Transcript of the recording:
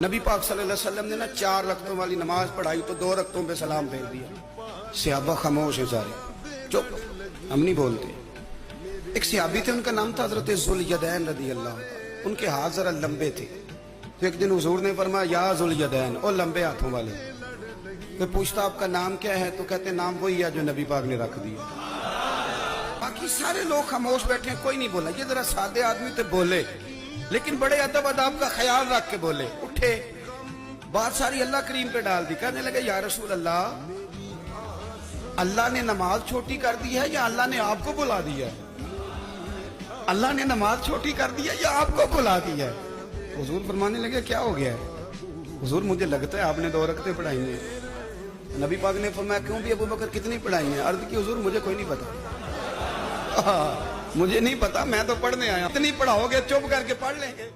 نبی پاک صلی اللہ علیہ وسلم نے نا 4 رکعتوں والی نماز پڑھائی تو 2 رکعتوں پہ سلام پھیر دیا۔ صحابہ خاموش ہیں سارے، چپ، ہم نہیں بولتے۔ ایک صحابی تھے، ان کا نام تھا حضرت ذوالیدین رضی اللہ عنہ، ان کے ہاتھ ذرا لمبے تھے۔ تو ایک دن حضور نے فرمایا یا ذوالیدین، او لمبے ہاتھوں والے۔ تو پوچھتا آپ کا نام کیا ہے؟ تو کہتے نام وہی ہے جو نبی پاک نے رکھ دیا۔ باقی سارے لوگ خاموش بیٹھے ہیں، کوئی نہیں بولا۔ یہ ذرا سادے آدمی تھے، بولے، لیکن بڑے ادب اداب کا خیال رکھ کے بولے، اٹھے، بات ساری اللہ کریم پہ ڈال دی۔ کہنے لگے یا رسول اللہ، اللہ نے نماز چھوٹی کر دی ہے یا اللہ نے آپ کو بلا دیا ہے؟ اللہ نے نماز چھوٹی کر دی ہے یا آپ کو بلا دیا ہے؟ حضور فرمانے لگے کیا ہو گیا ہے؟ حضور مجھے لگتا ہے آپ نے 2 رکعتیں پڑھائی ہیں۔ نبی پاک نے فرمایا کیوں بھی ابو بکر کتنی پڑھائی ہیں؟ عرض کی حضور مجھے کوئی نہیں پتا، مجھے نہیں پتا، میں تو پڑھنے آیا۔ اتنی پڑھاؤ گے چپ کر کے پڑھ لیں گے۔